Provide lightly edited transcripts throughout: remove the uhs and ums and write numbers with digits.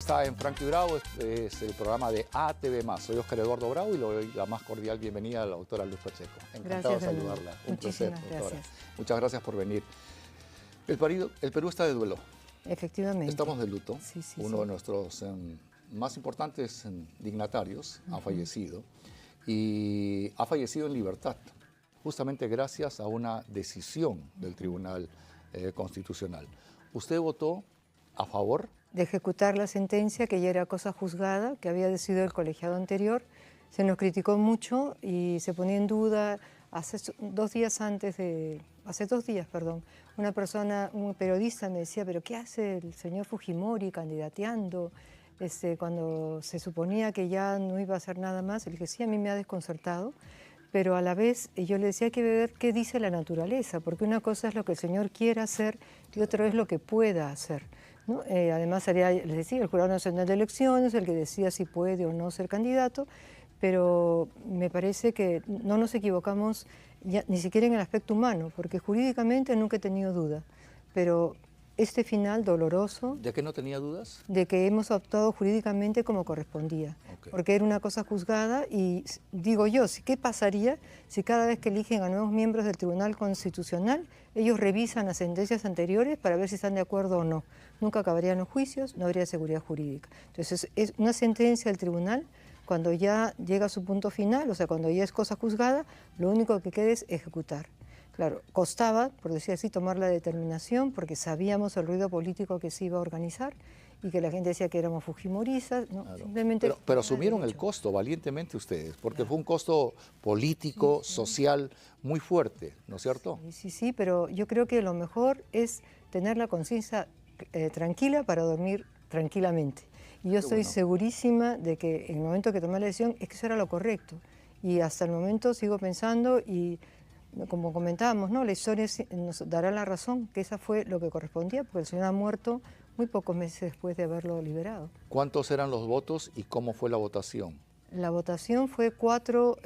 está en Franco y Bravo, es el programa de ATV+. Soy Óscar Eduardo Bravo y le doy la más cordial bienvenida a la doctora Luz Pacheco. Encantado de saludarla. Un placer, doctora. Muchas gracias por venir. El Perú está de duelo. Efectivamente. Estamos de luto. Sí, Uno de nuestros más importantes dignatarios ha fallecido y ha fallecido en libertad, justamente gracias a una decisión del Tribunal Constitucional. ¿Usted votó a favor? De ejecutar la sentencia, que ya era cosa juzgada, que había decidido el colegiado anterior. Se nos criticó mucho y se ponía en duda. Hace 2 días, una persona, un periodista me decía, pero ¿qué hace el señor Fujimori candidateando? Cuando se suponía que ya no iba a hacer nada más. Le dije, sí, a mí me ha desconcertado, pero a la vez yo le decía, hay que ver qué dice la naturaleza, porque una cosa es lo que el señor quiera hacer y otra es lo que pueda hacer, ¿no? Además, les decía, el Jurado Nacional de Elecciones, el que decida si puede o no ser candidato, pero me parece que no nos equivocamos ya, ni siquiera en el aspecto humano, porque jurídicamente nunca he tenido duda, pero este final doloroso... ¿De qué no tenía dudas? De que hemos optado jurídicamente como correspondía, porque era una cosa juzgada y digo yo, ¿qué pasaría si cada vez que eligen a nuevos miembros del Tribunal Constitucional ellos revisan las sentencias anteriores para ver si están de acuerdo o no? Nunca acabarían los juicios, no habría seguridad jurídica. Entonces es una sentencia del tribunal, cuando ya llega a su punto final, o sea, cuando ya es cosa juzgada, lo único que queda es ejecutar. Claro, costaba, por decir así, tomar la determinación porque sabíamos el ruido político que se iba a organizar y que la gente decía que éramos fujimoristas, ¿no? Claro. Simplemente... Pero asumieron el costo valientemente ustedes, porque fue un costo político, social, muy fuerte, ¿no es cierto? Sí, pero yo creo que lo mejor es tener la conciencia tranquila para dormir tranquilamente. Y yo estoy segurísima de que en el momento que tomé la decisión es que eso era lo correcto. Y hasta el momento sigo pensando y... Como comentábamos, ¿no? La historia nos dará la razón, que esa fue lo que correspondía, porque el señor ha muerto muy pocos meses después de haberlo liberado. ¿Cuántos eran los votos y cómo fue la votación? La votación fue 4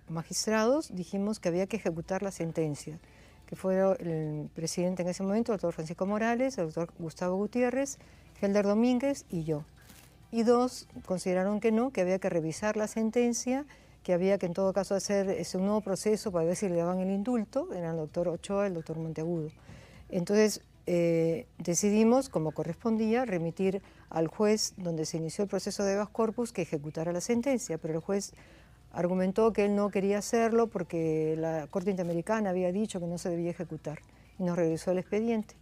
magistrados, dijimos que había que ejecutar la sentencia, que fueron el presidente en ese momento, el doctor Francisco Morales, el doctor Gustavo Gutiérrez, Helder Domínguez y yo. Y 2 consideraron que no, que había que revisar la sentencia, que había que en todo caso hacer un nuevo proceso para ver si le daban el indulto, eran el doctor Ochoa y el doctor Monteagudo. Entonces decidimos, como correspondía, remitir al juez donde se inició el proceso de habeas corpus que ejecutara la sentencia, pero el juez argumentó que él no quería hacerlo porque la Corte Interamericana había dicho que no se debía ejecutar y nos regresó el expediente.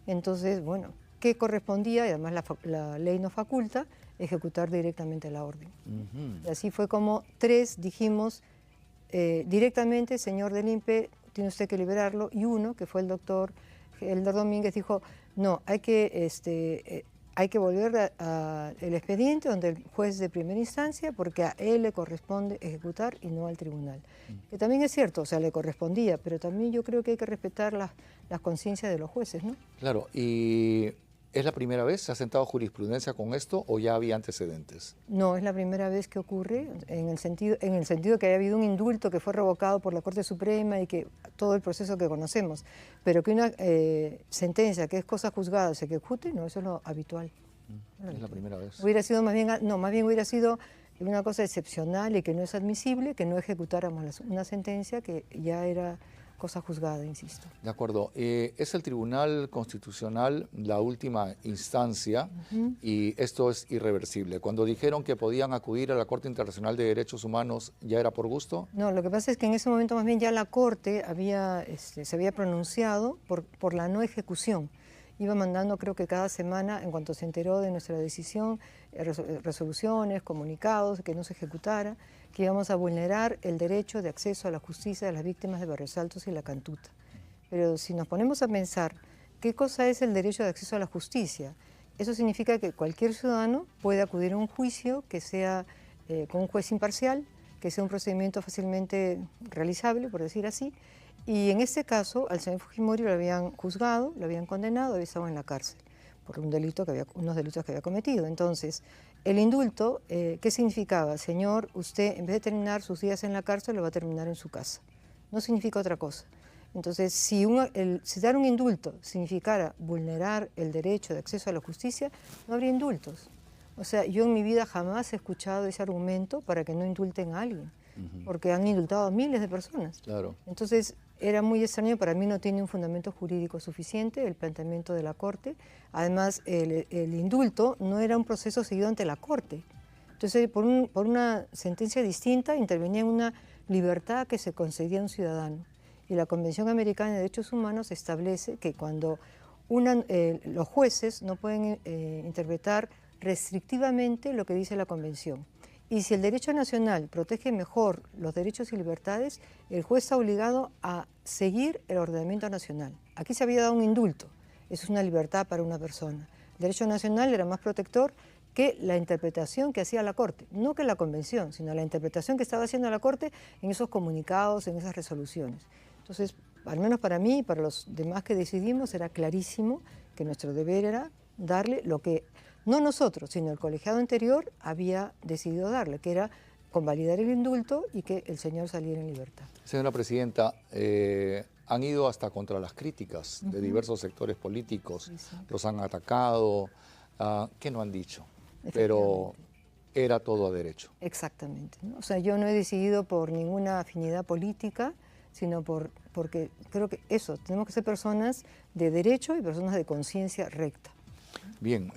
Entonces, bueno, ¿qué correspondía? Y además la ley nos faculta ejecutar directamente la orden. Y así fue como 3 dijimos directamente, señor del INPE, tiene usted que liberarlo, y 1, que fue el doctor Helder Domínguez, dijo, no, hay que volver al expediente donde el juez de primera instancia, porque a él le corresponde ejecutar y no al tribunal. Que también es cierto, o sea, le correspondía, pero también yo creo que hay que respetar las conciencias de los jueces, ¿no? Claro, y... ¿Es la primera vez? ¿Se ha sentado jurisprudencia con esto o ya había antecedentes? No, es la primera vez que ocurre, en el sentido que haya habido un indulto que fue revocado por la Corte Suprema y que todo el proceso que conocemos, pero que una sentencia que es cosa juzgada se ejecute, no, eso es lo habitual. Es la primera vez. Hubiera sido más bien hubiera sido una cosa excepcional y que no es admisible que no ejecutáramos una sentencia que ya era cosa juzgada, insisto. De acuerdo. Es el Tribunal Constitucional la última instancia y esto es irreversible. Cuando dijeron que podían acudir a la Corte Internacional de Derechos Humanos, ¿ya era por gusto? No, lo que pasa es que en ese momento más bien ya la Corte se había pronunciado por la no ejecución. Iba mandando, creo que cada semana, en cuanto se enteró de nuestra decisión, resoluciones, comunicados, que no se ejecutara, que íbamos a vulnerar el derecho de acceso a la justicia de las víctimas de Barrios y La Cantuta. Pero si nos ponemos a pensar, ¿qué cosa es el derecho de acceso a la justicia? Eso significa que cualquier ciudadano puede acudir a un juicio que sea con un juez imparcial, que sea un procedimiento fácilmente realizable, por decir así, y en este caso al señor Fujimori lo habían juzgado, lo habían condenado, había estado en la cárcel por unos delitos que había cometido. Entonces, el indulto, ¿qué significaba? Señor, usted en vez de terminar sus días en la cárcel, lo va a terminar en su casa. No significa otra cosa. Entonces, si dar un indulto significara vulnerar el derecho de acceso a la justicia, no habría indultos. O sea, yo en mi vida jamás he escuchado ese argumento para que no indulten a alguien, porque han indultado a miles de personas. Claro. Entonces, era muy extraño, para mí no tiene un fundamento jurídico suficiente el planteamiento de la Corte. Además, el indulto no era un proceso seguido ante la Corte. Entonces, por una sentencia distinta, intervenía en una libertad que se concedía a un ciudadano. Y la Convención Americana de Derechos Humanos establece que cuando los jueces no pueden interpretar restrictivamente lo que dice la Convención. Y si el derecho nacional protege mejor los derechos y libertades, el juez está obligado a seguir el ordenamiento nacional. Aquí se había dado un indulto, eso es una libertad para una persona. El derecho nacional era más protector que la interpretación que hacía la Corte, no que la Convención, sino la interpretación que estaba haciendo la Corte en esos comunicados, en esas resoluciones. Entonces, al menos para mí y para los demás que decidimos, era clarísimo que nuestro deber era darle lo que no nosotros, sino el colegiado anterior había decidido darle, que era convalidar el indulto y que el señor saliera en libertad. Señora Presidenta, han ido hasta contra las críticas de diversos sectores políticos, los han atacado, ¿qué no han dicho? Pero era todo a derecho. Exactamente, ¿no? O sea, yo no he decidido por ninguna afinidad política, sino porque creo que eso, tenemos que ser personas de derecho y personas de conciencia recta. Bien,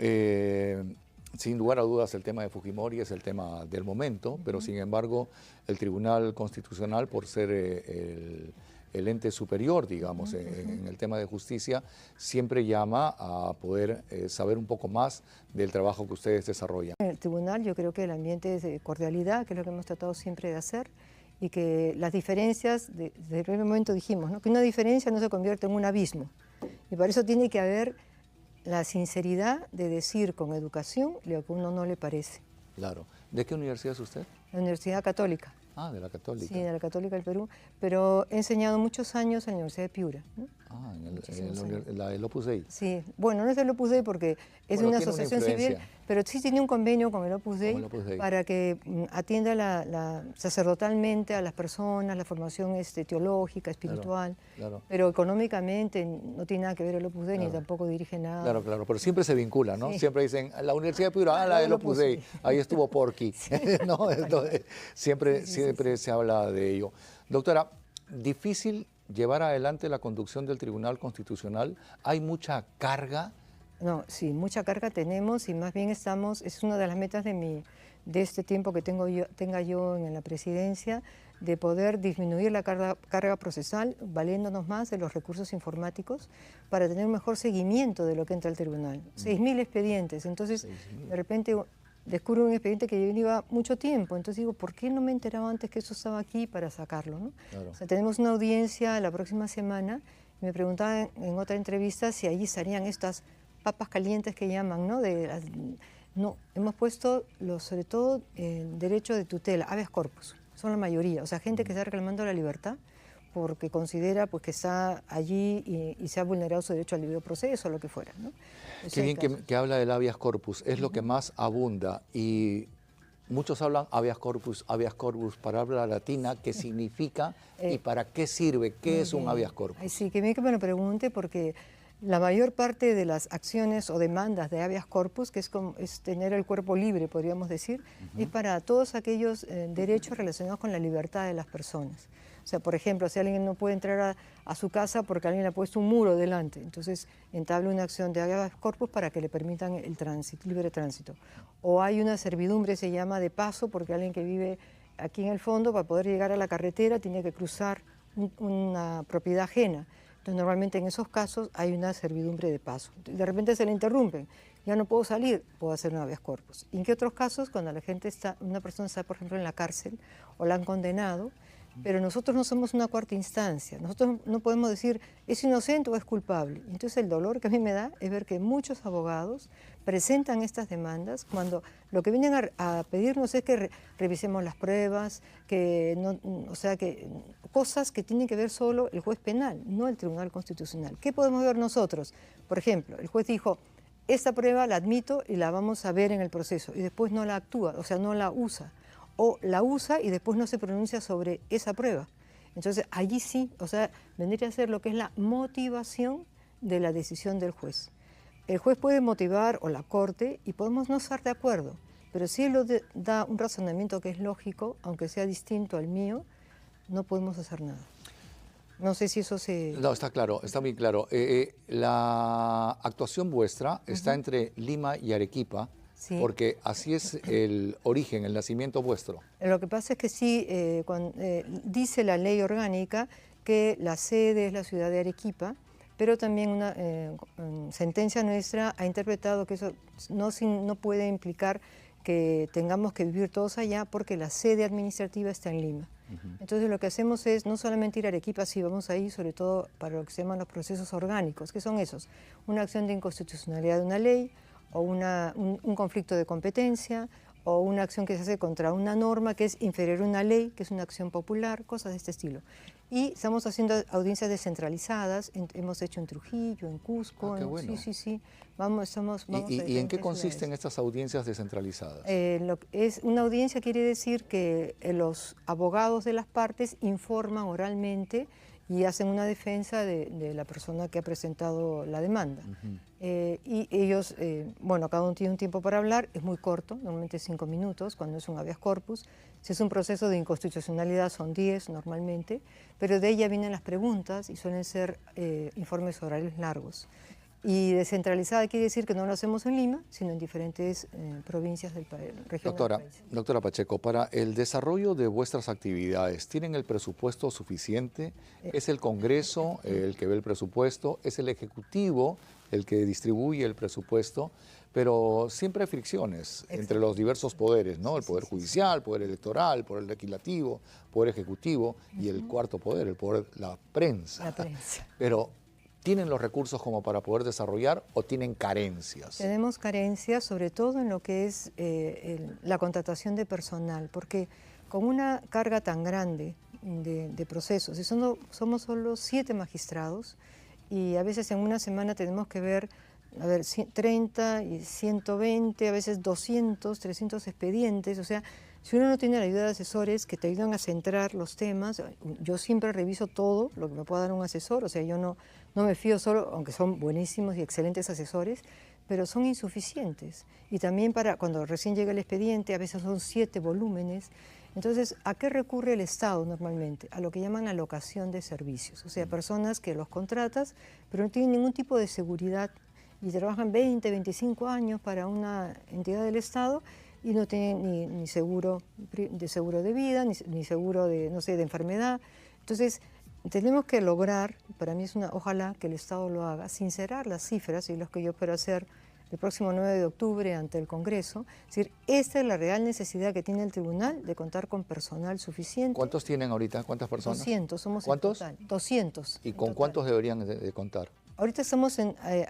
sin lugar a dudas el tema de Fujimori es el tema del momento, pero sin embargo el Tribunal Constitucional, por ser el ente superior, digamos, en el tema de justicia, siempre llama a poder saber un poco más del trabajo que ustedes desarrollan. En el tribunal yo creo que el ambiente es de cordialidad, que es lo que hemos tratado siempre de hacer, y que las diferencias, desde el primer momento dijimos, ¿no?, que una diferencia no se convierte en un abismo, y para eso tiene que haber la sinceridad de decir con educación lo que a uno no le parece. Claro. ¿De qué universidad es usted? La Universidad Católica. Ah, de la Católica. Sí, de la Católica del Perú, pero he enseñado muchos años en la Universidad de Piura, ¿no? Ah, en el Opus Dei. Sí, bueno, no es el Opus Dei porque es una asociación civil, pero sí tiene un convenio con el Opus Dei para que atienda sacerdotalmente a las personas, la formación teológica, espiritual, claro. Pero económicamente no tiene nada que ver el Opus Dei, claro, ni tampoco dirige nada. Claro, claro, pero siempre se vincula, ¿no? Sí. Siempre dicen, la Universidad de Piura, la del Opus Dei, ahí estuvo Porky, sí. ¿No? Entonces, siempre se habla de ello. Doctora, difícil llevar adelante la conducción del Tribunal Constitucional, ¿hay mucha carga? No, sí, mucha carga tenemos y más bien es una de las metas de este tiempo que tenga yo en la presidencia, de poder disminuir la carga procesal, valiéndonos más de los recursos informáticos para tener un mejor seguimiento de lo que entra al tribunal. 6.000 expedientes, entonces de repente descubro un expediente que lleva mucho tiempo, entonces digo, ¿por qué no me enteraba antes que eso estaba aquí para sacarlo, ¿no? Claro. O sea, tenemos una audiencia la próxima semana, y me preguntaba en otra entrevista si allí estarían estas papas calientes que llaman, ¿no? No, hemos puesto sobre todo derecho de tutela, habeas corpus, son la mayoría, o sea, gente que está reclamando la libertad porque considera pues, que está allí y se ha vulnerado su derecho al libre proceso o lo que fuera, ¿no? Qué bien que habla del habeas corpus, es lo que más abunda y muchos hablan habeas corpus, palabra latina, ¿qué significa y para qué sirve? ¿Qué es un habeas corpus? Ay, sí, que bien que me lo pregunte porque la mayor parte de las acciones o demandas de habeas corpus, que es tener el cuerpo libre, podríamos decir, es para todos aquellos derechos relacionados con la libertad de las personas. O sea, por ejemplo, si alguien no puede entrar a su casa porque alguien le ha puesto un muro delante, entonces entabla una acción de habeas corpus para que le permitan el tránsito, libre tránsito. O hay una servidumbre, se llama de paso, porque alguien que vive aquí en el fondo, para poder llegar a la carretera, tiene que cruzar una propiedad ajena. Entonces, normalmente en esos casos hay una servidumbre de paso. De repente se le interrumpen, ya no puedo salir, puedo hacer un habeas corpus. ¿Y en qué otros casos? Cuando una persona está, por ejemplo, en la cárcel o la han condenado, pero nosotros no somos una cuarta instancia, nosotros no podemos decir es inocente o es culpable. Entonces el dolor que a mí me da es ver que muchos abogados presentan estas demandas cuando lo que vienen a pedirnos es que revisemos las pruebas, o sea, que cosas que tienen que ver solo el juez penal, no el Tribunal Constitucional. ¿Qué podemos ver nosotros? Por ejemplo, el juez dijo, esta prueba la admito y la vamos a ver en el proceso, y después no la actúa, o sea, no la usa. O la usa y después no se pronuncia sobre esa prueba. Entonces, allí sí, o sea, vendría a ser lo que es la motivación de la decisión del juez. el juez puede motivar o la corte y podemos no estar de acuerdo, pero si él da un razonamiento que es lógico, aunque sea distinto al mío, no podemos hacer nada. No sé si eso se... No, está claro, está muy claro. La actuación vuestra está entre Lima y Arequipa, Sí. porque así es el origen, el nacimiento vuestro. Lo que pasa es que sí, dice la ley orgánica que la sede es la ciudad de Arequipa, pero también una sentencia nuestra ha interpretado que eso no puede implicar que tengamos que vivir todos allá porque la sede administrativa está en Lima. Entonces lo que hacemos es no solamente ir a Arequipa, sí vamos ahí sobre todo para lo que se llaman los procesos orgánicos, que son esos, una acción de inconstitucionalidad de una ley o un conflicto de competencia o una acción que se hace contra una norma que es inferior a una ley, que es una acción popular, cosas de este estilo. Y estamos haciendo audiencias descentralizadas, hemos hecho en Trujillo, en Cusco, qué bueno. sí. Vamos ¿Y en qué consisten estas audiencias descentralizadas? Una audiencia quiere decir que los abogados de las partes informan oralmente y hacen una defensa de la persona que ha presentado la demanda. Y ellos, cada uno tiene un tiempo para hablar, es muy corto, normalmente 5 minutos, cuando es un habeas corpus. Si es un proceso de inconstitucionalidad son 10 normalmente, pero de ella vienen las preguntas y suelen ser informes orales largos. Y descentralizada quiere decir que no lo hacemos en Lima, sino en diferentes provincias del país, regiones del país. Doctora Pacheco, para el desarrollo de vuestras actividades, ¿tienen el presupuesto suficiente? ¿Es el Congreso el que ve el presupuesto? ¿Es el Ejecutivo el que distribuye el presupuesto? Pero siempre hay fricciones entre los diversos poderes, ¿no? El Poder Judicial, el Poder Electoral, el Poder Legislativo, el Poder Ejecutivo y el cuarto poder, el poder, la prensa. La prensa. Pero ¿tienen los recursos como para poder desarrollar o tienen carencias? Tenemos carencias, sobre todo en lo que es la contratación de personal, porque con una carga tan grande de procesos, y somos solo 7 magistrados, y a veces en una semana tenemos que ver 30 y 120, a veces 200, 300 expedientes, o sea, si uno no tiene la ayuda de asesores que te ayudan a centrar los temas, yo siempre reviso todo lo que me pueda dar un asesor, o sea, yo no me fío solo, aunque son buenísimos y excelentes asesores, pero son insuficientes. Y también cuando recién llega el expediente, a veces son 7 volúmenes. Entonces, ¿a qué recurre el Estado normalmente? A lo que llaman alocación de servicios, o sea, personas que los contratas, pero no tienen ningún tipo de seguridad y trabajan 20, 25 años para una entidad del Estado y no tienen ni seguro de vida, ni seguro de enfermedad. Entonces, tenemos que lograr, para mí ojalá que el Estado lo haga, sincerar las cifras, y lo que yo espero hacer el próximo 9 de octubre ante el Congreso. Es decir, esta es la real necesidad que tiene el tribunal de contar con personal suficiente. ¿Cuántos tienen ahorita? ¿Cuántas personas? 200, somos ¿Cuántos? en total. 200. ¿Y con cuántos deberían de contar? Ahorita estamos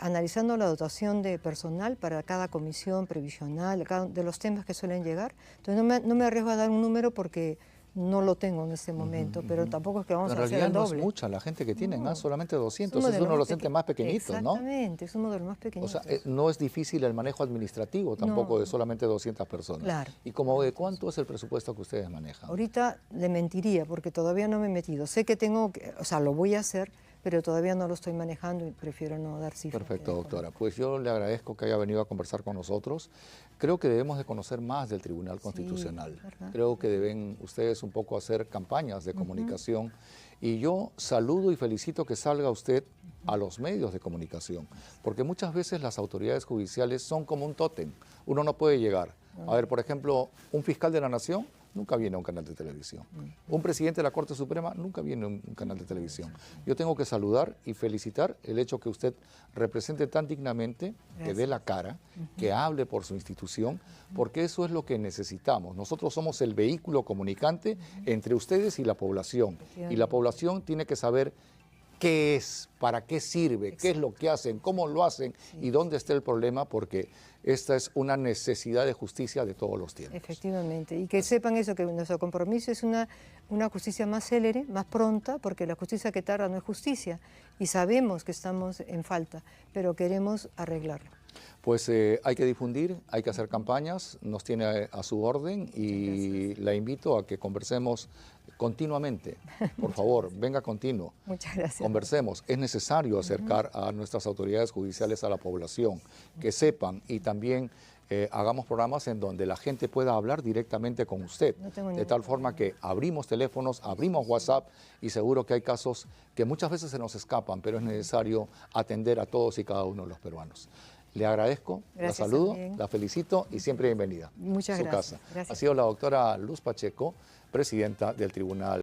analizando la dotación de personal para cada comisión previsional, de los temas que suelen llegar. Entonces no me arriesgo a dar un número porque no lo tengo en este momento, pero tampoco es que vamos a hacer el doble. En realidad no es mucha la gente que tienen, solamente 200, es uno de los entes más pequeñitos, ¿no? Exactamente, es uno de los más pequeñitos. O sea, no es difícil el manejo administrativo tampoco de solamente 200 personas. Claro. ¿Y como de cuánto es el presupuesto que ustedes manejan? Ahorita le mentiría porque todavía no me he metido. Sé que lo voy a hacer, pero todavía no lo estoy manejando y prefiero no dar cifras. Perfecto, doctora. Pues yo le agradezco que haya venido a conversar con nosotros. Creo que debemos de conocer más del Tribunal Constitucional. Sí, creo que deben ustedes un poco hacer campañas de comunicación. Y yo saludo y felicito que salga usted a los medios de comunicación, porque muchas veces las autoridades judiciales son como un tótem. Uno no puede llegar. A ver, por ejemplo, un fiscal de la Nación nunca viene a un canal de televisión. Un presidente de la Corte Suprema nunca viene a un canal de televisión. Yo tengo que saludar y felicitar el hecho que usted represente tan dignamente, que dé la cara, que hable por su institución, porque eso es lo que necesitamos. Nosotros somos el vehículo comunicante entre ustedes y la población. Y la población tiene que saber qué es, para qué sirve, qué es lo que hacen, cómo lo hacen y dónde está el problema, porque esta es una necesidad de justicia de todos los tiempos. Efectivamente, y que sepan eso, que nuestro compromiso es una justicia más célere, más pronta, porque la justicia que tarda no es justicia, y sabemos que estamos en falta, pero queremos arreglarlo. Pues hay que difundir, hay que hacer campañas, nos tiene a su orden y la invito a que conversemos continuamente. Por favor, venga continuo. Muchas gracias. Conversemos. Es necesario acercar a nuestras autoridades judiciales a la población, que sepan y también hagamos programas en donde la gente pueda hablar directamente con usted, de tal forma que abrimos teléfonos, abrimos WhatsApp y seguro que hay casos que muchas veces se nos escapan, pero es necesario atender a todos y cada uno de los peruanos. Le agradezco, la saludo, la felicito y siempre bienvenida. Muchas gracias. Casa. Ha sido la doctora Luz Pacheco, presidenta del Tribunal